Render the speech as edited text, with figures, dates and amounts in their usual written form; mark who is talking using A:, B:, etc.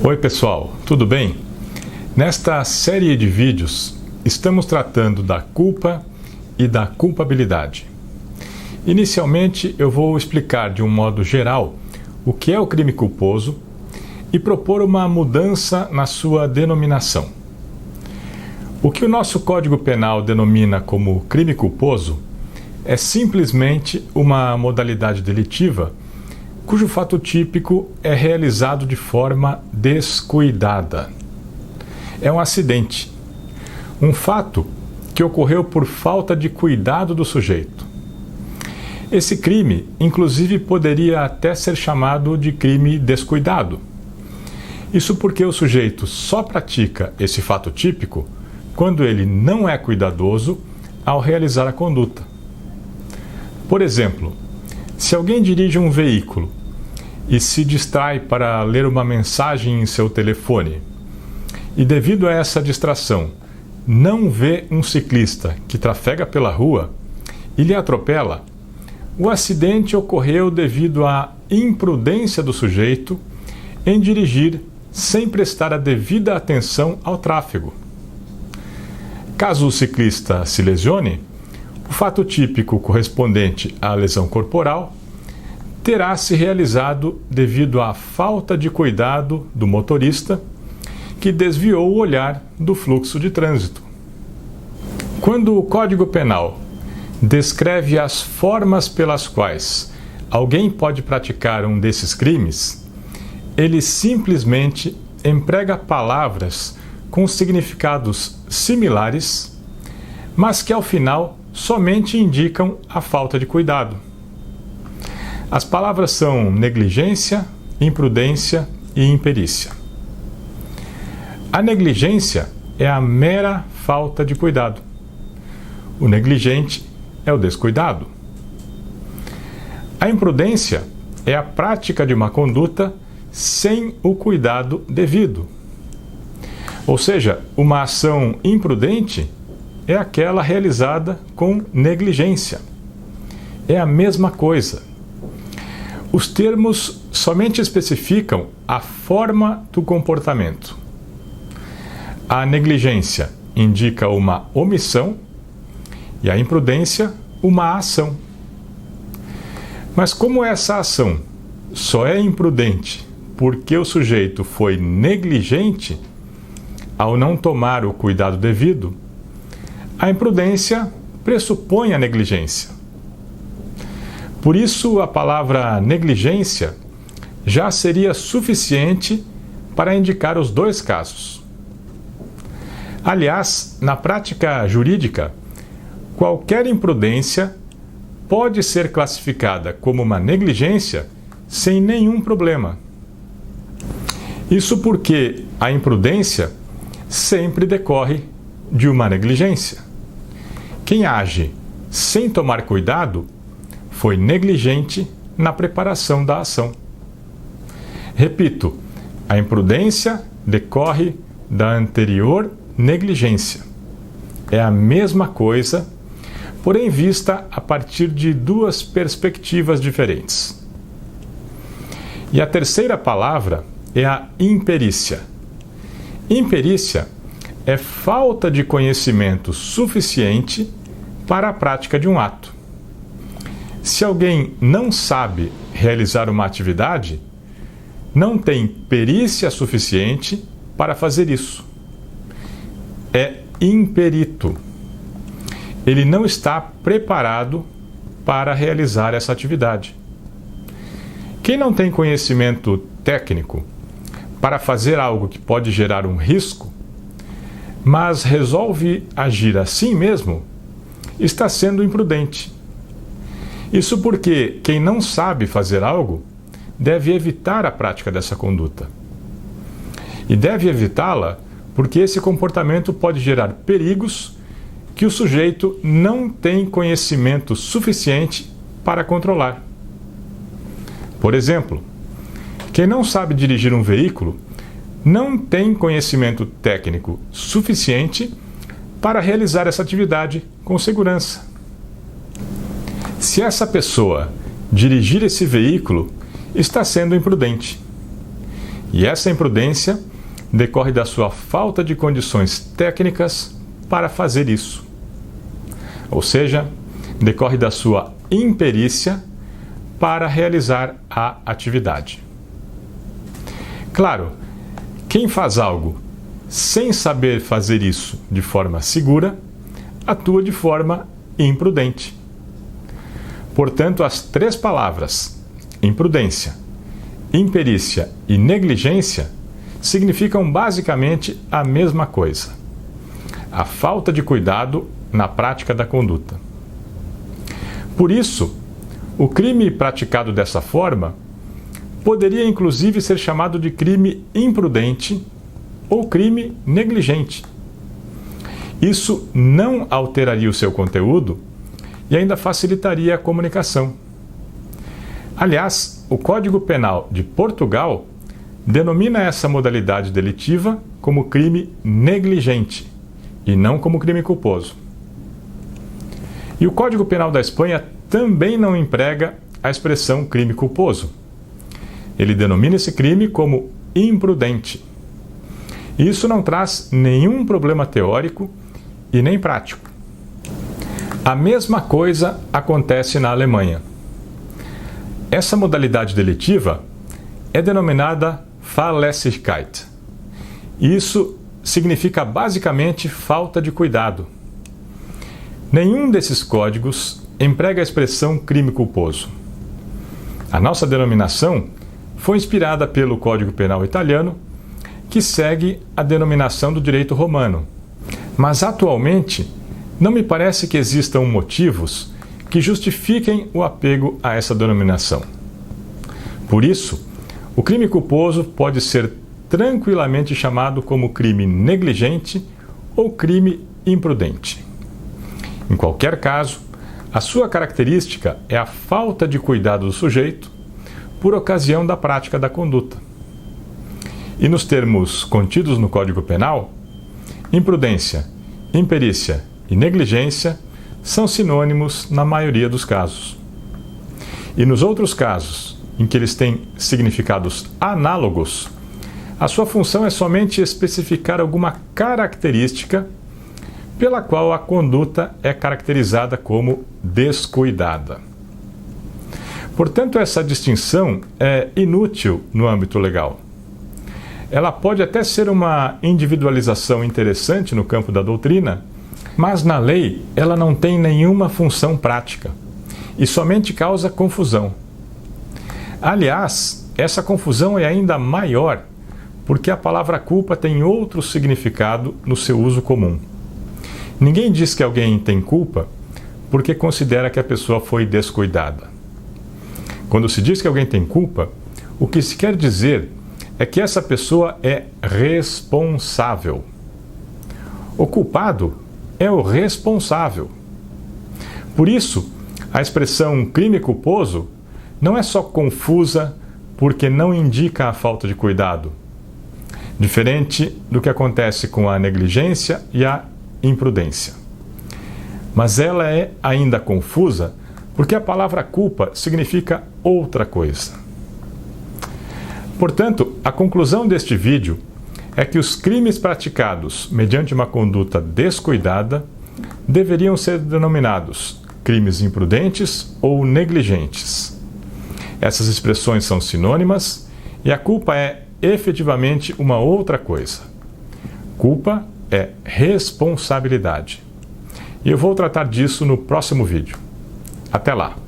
A: Oi pessoal, tudo bem? Nesta série de vídeos estamos tratando da culpa e da culpabilidade. Inicialmente eu vou explicar de um modo geral o que é o crime culposo e propor uma mudança na sua denominação. O que o nosso Código Penal denomina como crime culposo é simplesmente uma modalidade delitiva cujo fato típico é realizado de forma descuidada. É um acidente, um fato que ocorreu por falta de cuidado do sujeito. Esse crime, inclusive, poderia até ser chamado de crime descuidado. Isso porque o sujeito só pratica esse fato típico quando ele não é cuidadoso ao realizar a conduta. Por exemplo, se alguém dirige um veículo e se distrai para ler uma mensagem em seu telefone e, devido a essa distração, não vê um ciclista que trafega pela rua e lhe atropela, o acidente ocorreu devido à imprudência do sujeito em dirigir sem prestar a devida atenção ao tráfego. Caso o ciclista se lesione, o fato típico correspondente à lesão corporal terá se realizado devido à falta de cuidado do motorista que desviou o olhar do fluxo de trânsito. Quando o Código Penal descreve as formas pelas quais alguém pode praticar um desses crimes, ele simplesmente emprega palavras com significados similares, mas que ao final somente indicam a falta de cuidado. As palavras são negligência, imprudência e imperícia. A negligência é a mera falta de cuidado. O negligente é o descuidado. A imprudência é a prática de uma conduta sem o cuidado devido. Ou seja, uma ação imprudente é aquela realizada com negligência. É a mesma coisa. Os termos somente especificam a forma do comportamento. A negligência indica uma omissão e a imprudência uma ação. Mas como essa ação só é imprudente porque o sujeito foi negligente ao não tomar o cuidado devido, a imprudência pressupõe a negligência. Por isso, a palavra negligência já seria suficiente para indicar os dois casos. Aliás, na prática jurídica, qualquer imprudência pode ser classificada como uma negligência sem nenhum problema. Isso porque a imprudência sempre decorre de uma negligência. Quem age sem tomar cuidado foi negligente na preparação da ação. Repito, a imprudência decorre da anterior negligência. É a mesma coisa, porém vista a partir de duas perspectivas diferentes. E a terceira palavra é a imperícia. Imperícia é falta de conhecimento suficiente para a prática de um ato. Se alguém não sabe realizar uma atividade, não tem perícia suficiente para fazer isso. É imperito. Ele não está preparado para realizar essa atividade. Quem não tem conhecimento técnico para fazer algo que pode gerar um risco, mas resolve agir assim mesmo, está sendo imprudente. Isso porque quem não sabe fazer algo deve evitar a prática dessa conduta. E deve evitá-la porque esse comportamento pode gerar perigos que o sujeito não tem conhecimento suficiente para controlar. Por exemplo, quem não sabe dirigir um veículo não tem conhecimento técnico suficiente para realizar essa atividade com segurança. Se essa pessoa dirigir esse veículo, está sendo imprudente. E essa imprudência decorre da sua falta de condições técnicas para fazer isso. Ou seja, decorre da sua imperícia para realizar a atividade. Claro, quem faz algo sem saber fazer isso de forma segura, atua de forma imprudente. Portanto, as três palavras imprudência, imperícia e negligência significam basicamente a mesma coisa: a falta de cuidado na prática da conduta. Por isso, o crime praticado dessa forma poderia inclusive ser chamado de crime imprudente ou crime negligente. Isso não alteraria o seu conteúdo e ainda facilitaria a comunicação. Aliás, o Código Penal de Portugal denomina essa modalidade delitiva como crime negligente e não como crime culposo. E o Código Penal da Espanha também não emprega a expressão crime culposo. Ele denomina esse crime como imprudente. E isso não traz nenhum problema teórico e nem prático. A mesma coisa acontece na Alemanha. Essa modalidade delitiva é denominada Fahrlässigkeit. Isso significa basicamente falta de cuidado. Nenhum desses códigos emprega a expressão crime culposo. A nossa denominação foi inspirada pelo Código Penal italiano, que segue a denominação do direito romano. Mas atualmente, não me parece que existam motivos que justifiquem o apego a essa denominação. Por isso, o crime culposo pode ser tranquilamente chamado como crime negligente ou crime imprudente. Em qualquer caso, a sua característica é a falta de cuidado do sujeito por ocasião da prática da conduta. E nos termos contidos no Código Penal, imprudência, imperícia e negligência são sinônimos na maioria dos casos. E nos outros casos, em que eles têm significados análogos, a sua função é somente especificar alguma característica pela qual a conduta é caracterizada como descuidada. Portanto, essa distinção é inútil no âmbito legal. Ela pode até ser uma individualização interessante no campo da doutrina, mas na lei ela não tem nenhuma função prática e somente causa confusão. Aliás, essa confusão é ainda maior porque a palavra culpa tem outro significado no seu uso comum. Ninguém diz que alguém tem culpa porque considera que a pessoa foi descuidada. Quando se diz que alguém tem culpa, o que se quer dizer é que essa pessoa é responsável. O culpado é o responsável. Por isso, a expressão crime culposo não é só confusa porque não indica a falta de cuidado, diferente do que acontece com a negligência e a imprudência. Mas ela é ainda confusa porque a palavra culpa significa outra coisa. Portanto, a conclusão deste vídeo é que os crimes praticados mediante uma conduta descuidada deveriam ser denominados crimes imprudentes ou negligentes. Essas expressões são sinônimas e a culpa é efetivamente uma outra coisa. Culpa é responsabilidade. E eu vou tratar disso no próximo vídeo. Até lá!